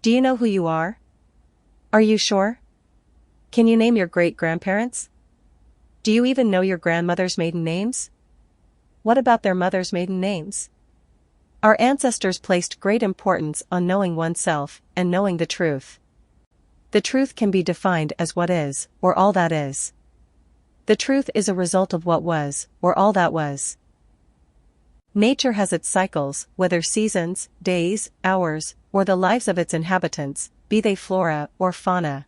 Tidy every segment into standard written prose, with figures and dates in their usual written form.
Do you know who you are? Are you sure? Can you name your great-grandparents? Do you even know your grandmother's maiden names? What about their mother's maiden names? Our ancestors placed great importance on knowing oneself and knowing the truth. The truth can be defined as what is, or all that is. The truth is a result of what was, or all that was. Nature has its cycles, whether seasons, days, hours, or the lives of its inhabitants, be they flora or fauna.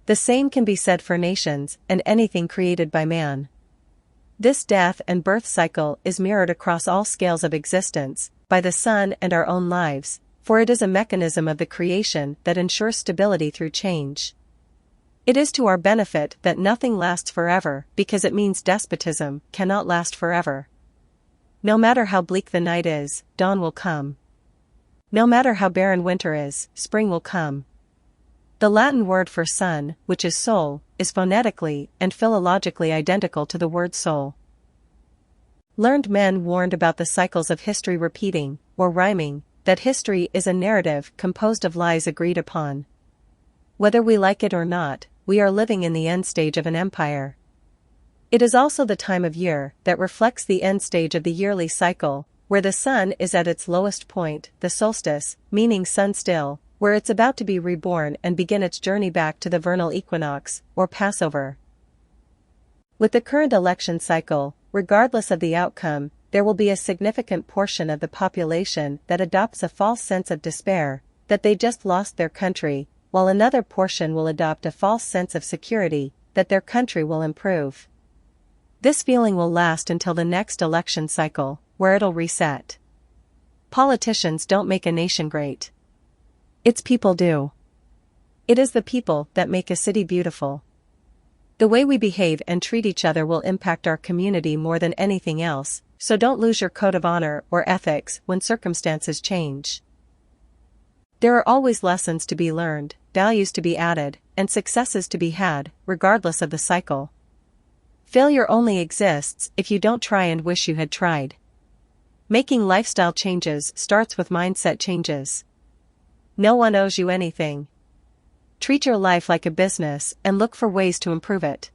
The same can be said for nations and anything created by man. This death and birth cycle is mirrored across all scales of existence, by the sun and our own lives, for it is a mechanism of the creation that ensures stability through change. It is to our benefit that nothing lasts forever, because it means despotism cannot last forever. No matter how bleak the night is, dawn will come. No matter how barren winter is, spring will come. The Latin word for sun, which is soul, is phonetically and philologically identical to the word soul. Learned men warned about the cycles of history repeating, or rhyming, that history is a narrative composed of lies agreed upon. Whether we like it or not, we are living in the end stage of an empire. It is also the time of year that reflects the end stage of the yearly cycle, where the sun is at its lowest point, the solstice, meaning sun still, where it's about to be reborn and begin its journey back to the vernal equinox, or Passover. With the current election cycle, regardless of the outcome, there will be a significant portion of the population that adopts a false sense of despair, that they just lost their country, while another portion will adopt a false sense of security, that their country will improve. This feeling will last until the next election cycle, where it'll reset. Politicians don't make a nation great. Its people do. It is the people that make a city beautiful. The way we behave and treat each other will impact our community more than anything else, so don't lose your code of honor or ethics when circumstances change. There are always lessons to be learned, values to be added, and successes to be had, regardless of the cycle. Failure only exists if you don't try and wish you had tried. Making lifestyle changes starts with mindset changes. No one owes you anything. Treat your life like a business and look for ways to improve it.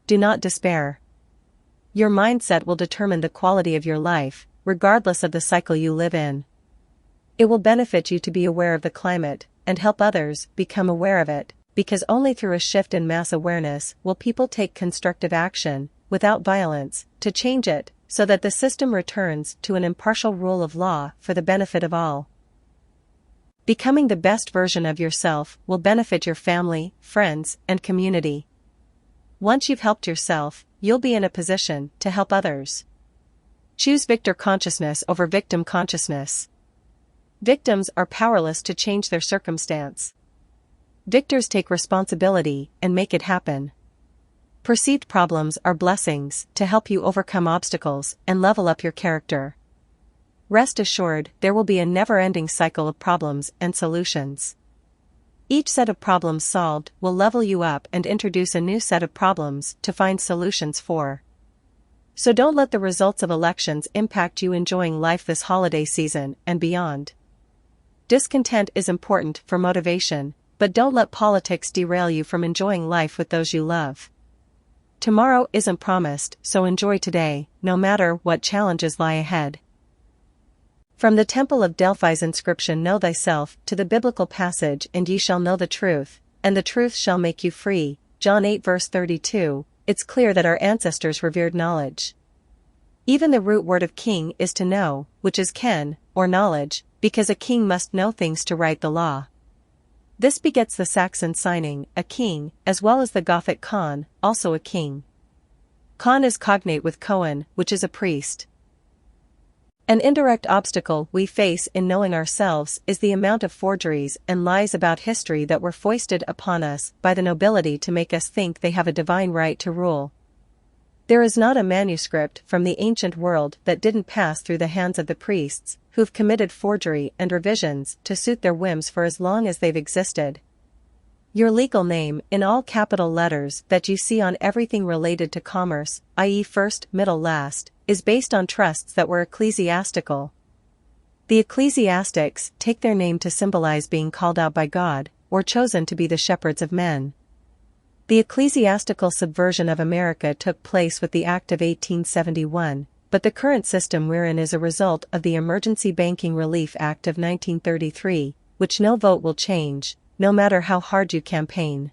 Do not despair. Your mindset will determine the quality of your life, regardless of the cycle you live in. It will benefit you to be aware of the climate, and help others become aware of it, because only through a shift in mass awareness will people take constructive action, without violence, to change it, so that the system returns to an impartial rule of law for the benefit of all. Becoming the best version of yourself will benefit your family, friends, and community. Once you've helped yourself, you'll be in a position to help others. Choose victor consciousness over victim consciousness. Victims are powerless to change their circumstance. Victors take responsibility and make it happen. Perceived problems are blessings to help you overcome obstacles and level up your character. Rest assured, there will be a never-ending cycle of problems and solutions. Each set of problems solved will level you up and introduce a new set of problems to find solutions for. So don't let the results of elections impact you enjoying life this holiday season and beyond. Discontent is important for motivation, but don't let politics derail you from enjoying life with those you love. Tomorrow isn't promised, so enjoy today, no matter what challenges lie ahead. From the Temple of Delphi's inscription, "Know thyself," to the biblical passage, "And ye shall know the truth, and the truth shall make you free," John 8 verse 32, it's clear that our ancestors revered knowledge. Even the root word of king is to know, which is ken, or knowledge, because a king must know things to write the law. This begets the Saxon signing, a king, as well as the Gothic Khan, also a king. Khan is cognate with Kohen, which is a priest. An indirect obstacle we face in knowing ourselves is the amount of forgeries and lies about history that were foisted upon us by the nobility to make us think they have a divine right to rule. There is not a manuscript from the ancient world that didn't pass through the hands of the priests, who've committed forgery and revisions to suit their whims for as long as they've existed. Your legal name, in all capital letters that you see on everything related to commerce, i.e. first, middle, last, is based on trusts that were ecclesiastical. The ecclesiastics take their name to symbolize being called out by God, or chosen to be the shepherds of men. The ecclesiastical subversion of America took place with the Act of 1871, but the current system we're in is a result of the Emergency Banking Relief Act of 1933, which no vote will change, no matter how hard you campaign.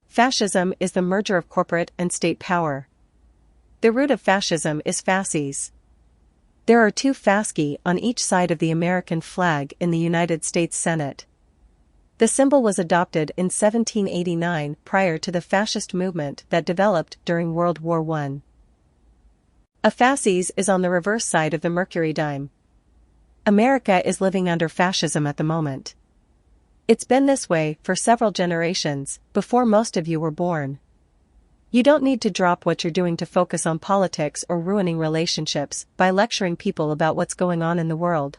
Fascism is the merger of corporate and state power. The root of fascism is fasces. There are two fasci on each side of the American flag in the United States Senate. The symbol was adopted in 1789 prior to the fascist movement that developed during World War I. A fasces is on the reverse side of the mercury dime. America is living under fascism at the moment. It's been this way for several generations, before most of you were born. You don't need to drop what you're doing to focus on politics or ruining relationships by lecturing people about what's going on in the world.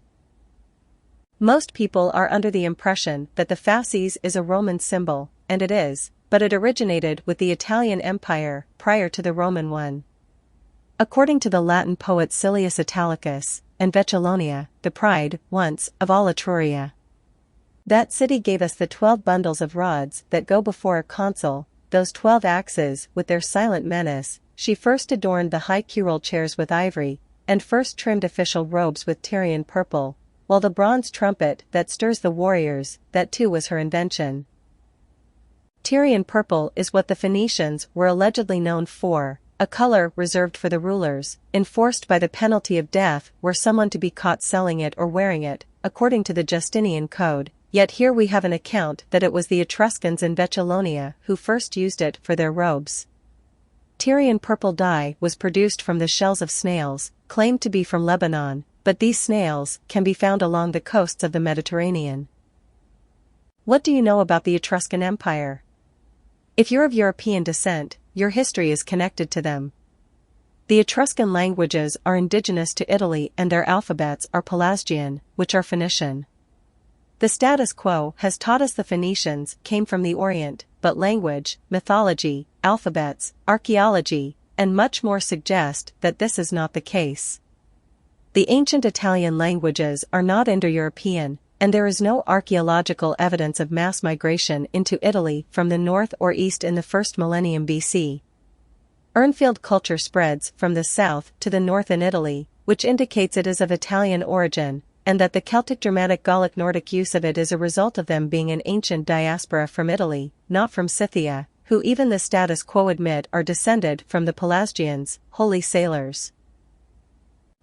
Most people are under the impression that the fasces is a Roman symbol, and it is, but it originated with the Italian Empire prior to the Roman one. According to the Latin poet Silius Italicus, and Vecellionia, the pride, once, of all Etruria. That city gave us the 12 bundles of rods that go before a consul, those 12 axes with their silent menace. She first adorned the high curule chairs with ivory, and first trimmed official robes with Tyrian purple, while the bronze trumpet that stirs the warriors, that too was her invention. Tyrian purple is what the Phoenicians were allegedly known for, a color reserved for the rulers, enforced by the penalty of death were someone to be caught selling it or wearing it, according to the Justinian Code. Yet here we have an account that it was the Etruscans in Vecellionia who first used it for their robes. Tyrian purple dye was produced from the shells of snails, claimed to be from Lebanon, but these snails can be found along the coasts of the Mediterranean. What do you know about the Etruscan Empire? If you're of European descent, your history is connected to them. The Etruscan languages are indigenous to Italy and their alphabets are Pelasgian, which are Phoenician. The status quo has taught us the Phoenicians came from the Orient, but language, mythology, alphabets, archaeology, and much more suggest that this is not the case. The ancient Italian languages are not Indo-European, and there is no archaeological evidence of mass migration into Italy from the north or east in the first millennium BC. Urnfield culture spreads from the south to the north in Italy, which indicates it is of Italian origin, and that the Celtic Germanic Gallic Nordic use of it is a result of them being an ancient diaspora from Italy, not from Scythia, who even the status quo admit are descended from the Pelasgians, holy sailors.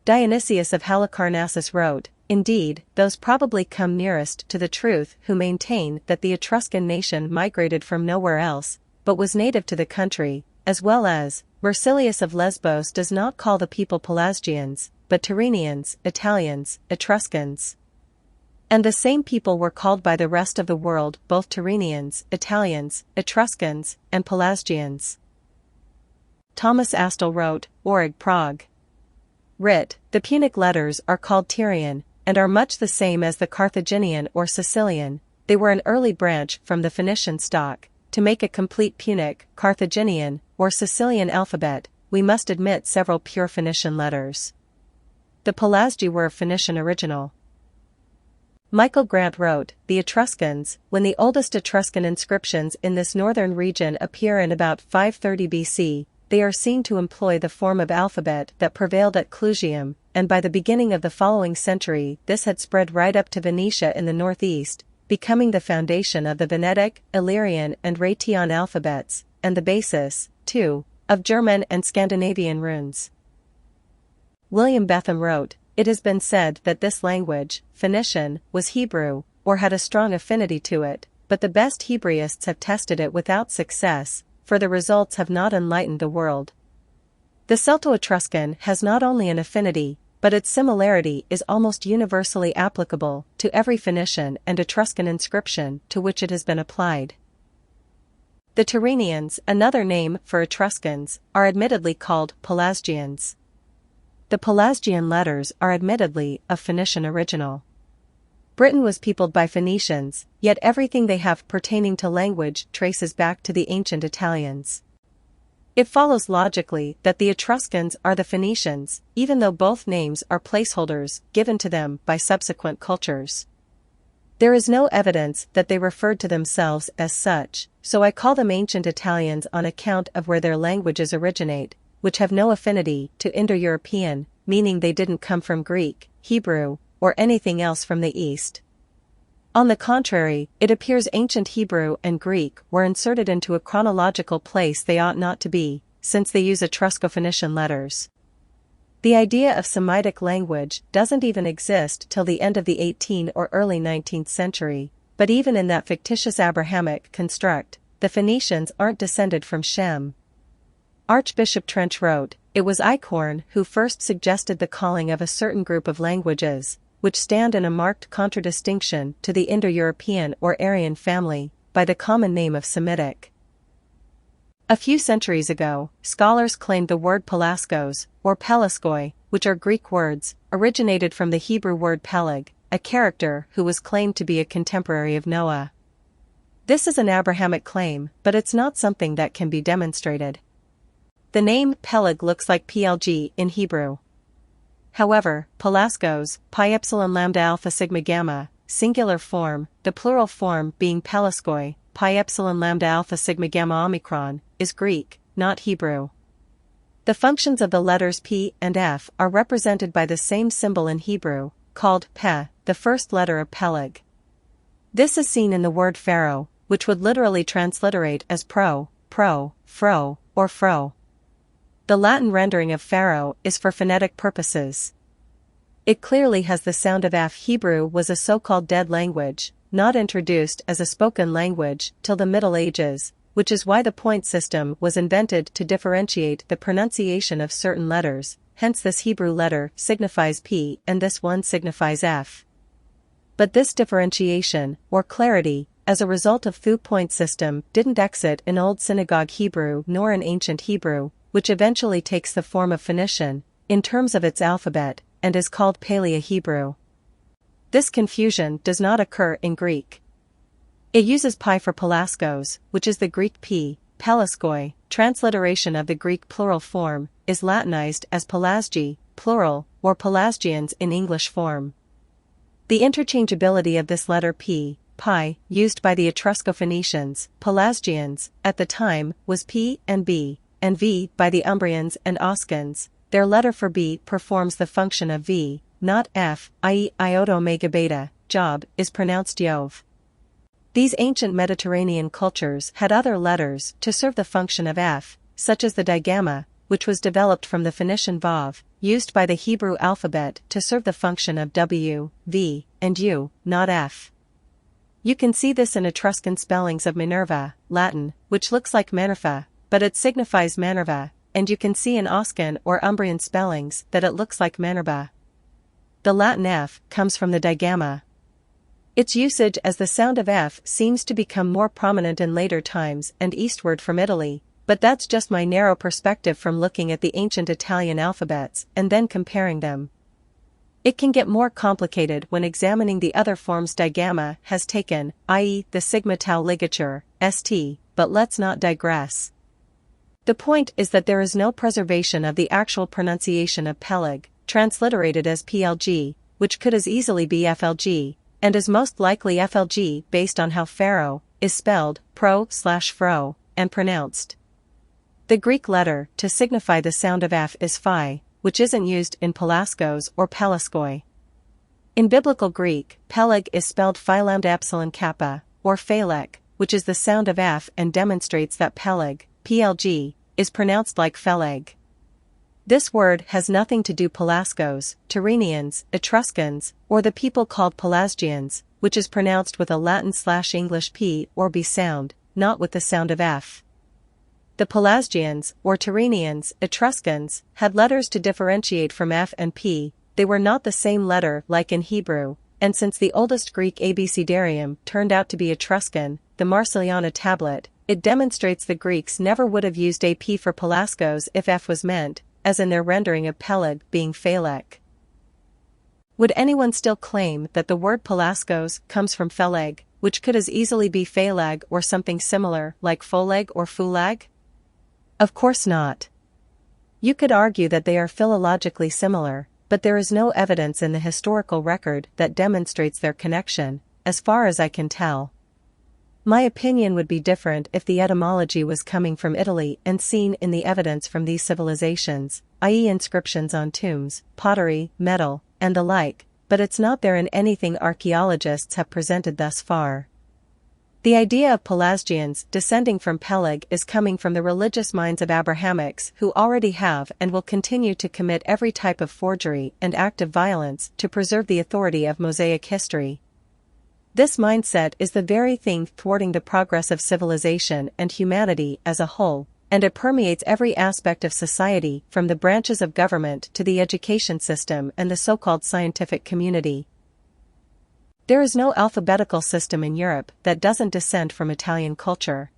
Dionysius of Halicarnassus wrote, "Indeed, those probably come nearest to the truth who maintain that the Etruscan nation migrated from nowhere else, but was native to the country, as well as, Bersilius of Lesbos does not call the people Pelasgians, but Tyrrhenians, Italians, Etruscans. And the same people were called by the rest of the world both Tyrrhenians, Italians, Etruscans, and Pelasgians." Thomas Astle wrote, Orig Prague. Writ, the Punic letters are called Tyrian, and are much the same as the Carthaginian or Sicilian. They were an early branch from the Phoenician stock. To make a complete Punic, Carthaginian, or Sicilian alphabet, we must admit several pure Phoenician letters. The Pelasgi were of Phoenician original. Michael Grant wrote, "The Etruscans, when the oldest Etruscan inscriptions in this northern region appear in about 530 BC, they are seen to employ the form of alphabet that prevailed at Clusium, and by the beginning of the following century this had spread right up to Venetia in the northeast, becoming the foundation of the Venetic, Illyrian and Rhaetian alphabets, and the basis, too, of German and Scandinavian runes." William Betham wrote, "It has been said that this language, Phoenician, was Hebrew, or had a strong affinity to it, but the best Hebraists have tested it without success, for the results have not enlightened the world." The Celto-Etruscan has not only an affinity, but its similarity is almost universally applicable to every Phoenician and Etruscan inscription to which it has been applied. The Tyrrhenians, another name for Etruscans, are admittedly called Pelasgians. The Pelasgian letters are admittedly of Phoenician original. Britain was peopled by Phoenicians, yet everything they have pertaining to language traces back to the ancient Italians. It follows logically that the Etruscans are the Phoenicians, even though both names are placeholders given to them by subsequent cultures. There is no evidence that they referred to themselves as such, so I call them ancient Italians on account of where their languages originate, which have no affinity to Indo-European, meaning they didn't come from Greek, Hebrew, or anything else from the East. On the contrary, it appears ancient Hebrew and Greek were inserted into a chronological place they ought not to be, since they use Etrusco-Phoenician letters. The idea of Semitic language doesn't even exist till the end of the 18th or early 19th century, but even in that fictitious Abrahamic construct, the Phoenicians aren't descended from Shem. Archbishop Trench wrote, "It was Eichhorn who first suggested the calling of a certain group of languages, which stand in a marked contradistinction to the Indo-European or Aryan family, by the common name of Semitic." A few centuries ago, scholars claimed the word Pelasgos, or Pelaskoi, which are Greek words, originated from the Hebrew word Peleg, a character who was claimed to be a contemporary of Noah. This is an Abrahamic claim, but it's not something that can be demonstrated. The name Peleg looks like PLG in Hebrew. However, Pelasgos, pi epsilon lambda alpha sigma gamma, singular form, the plural form being Pelaskoi, pi epsilon lambda alpha sigma gamma omicron, is Greek, not Hebrew. The functions of the letters P and F are represented by the same symbol in Hebrew, called Peh, the first letter of Peleg. This is seen in the word pharaoh, which would literally transliterate as pro, fro, or fro. The Latin rendering of pharaoh is for phonetic purposes. It clearly has the sound of F. Hebrew was a so-called dead language, not introduced as a spoken language till the Middle Ages, which is why the point system was invented to differentiate the pronunciation of certain letters, hence this Hebrew letter signifies P and this one signifies F. But this differentiation, or clarity, as a result of the point system didn't exist in Old Synagogue Hebrew nor in Ancient Hebrew, which eventually takes the form of Phoenician, in terms of its alphabet, and is called Paleo-Hebrew. This confusion does not occur in Greek. It uses pi for Pelasgos, which is the Greek P, Pelaskoi, transliteration of the Greek plural form, is Latinized as Pelasgi, plural, or Pelasgians in English form. The interchangeability of this letter P, pi, used by the Etrusco-Phoenicians, Pelasgians, at the time, was P and B, and V by the Umbrians and Oscans. Their letter for B performs the function of V, not F, i.e. iota omega beta, job, is pronounced Yov. These ancient Mediterranean cultures had other letters to serve the function of F, such as the digamma, which was developed from the Phoenician Vav, used by the Hebrew alphabet to serve the function of W, V, and U, not F. You can see this in Etruscan spellings of Minerva, Latin, which looks like Minerva, but it signifies Manerva, and you can see in Oscan or Umbrian spellings that it looks like Manerba. The Latin F comes from the digamma. Its usage as the sound of F seems to become more prominent in later times and eastward from Italy, but that's just my narrow perspective from looking at the ancient Italian alphabets and then comparing them. It can get more complicated when examining the other forms digamma has taken, i.e. the sigma tau ligature, st, but let's not digress. The point is that there is no preservation of the actual pronunciation of Peleg, transliterated as PLG, which could as easily be FLG, and is most likely FLG based on how pharaoh is spelled, pro/fro, and pronounced. The Greek letter to signify the sound of F is phi, which isn't used in Pelasgos or Pelaskoi. In Biblical Greek, Peleg is spelled phi lambda epsilon kappa, or phalek, which is the sound of F and demonstrates that Peleg, PLG, is pronounced like Pheleg. This word has nothing to do Pelasgos, Tyrrhenians, Etruscans, or the people called Pelasgians, which is pronounced with a Latin/English P or B sound, not with the sound of F. The Pelasgians, or Tyrrhenians, Etruscans, had letters to differentiate from F and P. They were not the same letter like in Hebrew, and since the oldest Greek abecedarium turned out to be Etruscan, the Marsiliana tablet, it demonstrates the Greeks never would have used a P for Pelasgos if F was meant, as in their rendering of Peleg being Phalek. Would anyone still claim that the word Pelasgos comes from Pheleg, which could as easily be Phalag or something similar like Pholeg or Fulag? Of course not. You could argue that they are philologically similar, but there is no evidence in the historical record that demonstrates their connection, as far as I can tell. My opinion would be different if the etymology was coming from Italy and seen in the evidence from these civilizations, i.e. inscriptions on tombs, pottery, metal, and the like, but it's not there in anything archaeologists have presented thus far. The idea of Pelasgians descending from Peleg is coming from the religious minds of Abrahamics who already have and will continue to commit every type of forgery and act of violence to preserve the authority of Mosaic history. This mindset is the very thing thwarting the progress of civilization and humanity as a whole, and it permeates every aspect of society from the branches of government to the education system and the so-called scientific community. There is no alphabetical system in Europe that doesn't descend from Italian culture.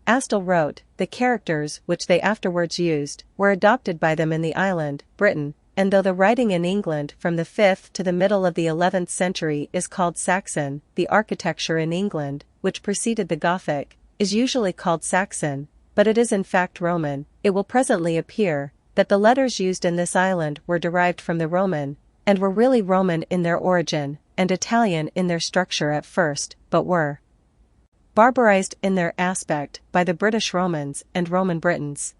Astle wrote, the characters which they afterwards used were adopted by them in the island, Britain, and though the writing in England from the 5th to the middle of the 11th century is called Saxon, the architecture in England, which preceded the Gothic, is usually called Saxon, but it is in fact Roman. It will presently appear that the letters used in this island were derived from the Roman, and were really Roman in their origin, and Italian in their structure at first, but were barbarized in their aspect by the British Romans and Roman Britons.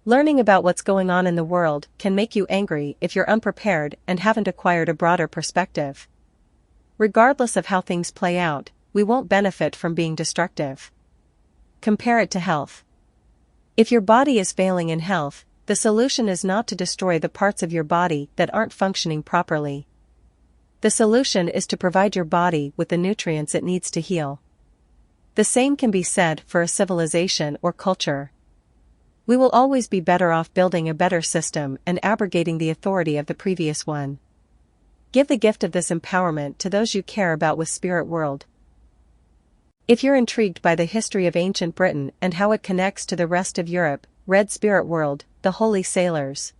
Learning about what's going on in the world can make you angry if you're unprepared and haven't acquired a broader perspective. Regardless of how things play out, we won't benefit from being destructive. Compare it to health. If your body is failing in health, the solution is not to destroy the parts of your body that aren't functioning properly. The solution is to provide your body with the nutrients it needs to heal. The same can be said for a civilization or culture. We will always be better off building a better system and abrogating the authority of the previous one. Give the gift of this empowerment to those you care about with Spirit World. If you're intrigued by the history of ancient Britain and how it connects to the rest of Europe, read Spirit World, The Holy Sailors.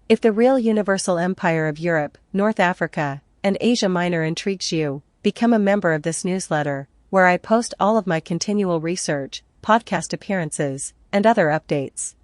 If the real universal empire of Europe, North Africa, and Asia Minor intrigues you, become a member of this newsletter, where I post all of my continual research, podcast appearances, and other updates.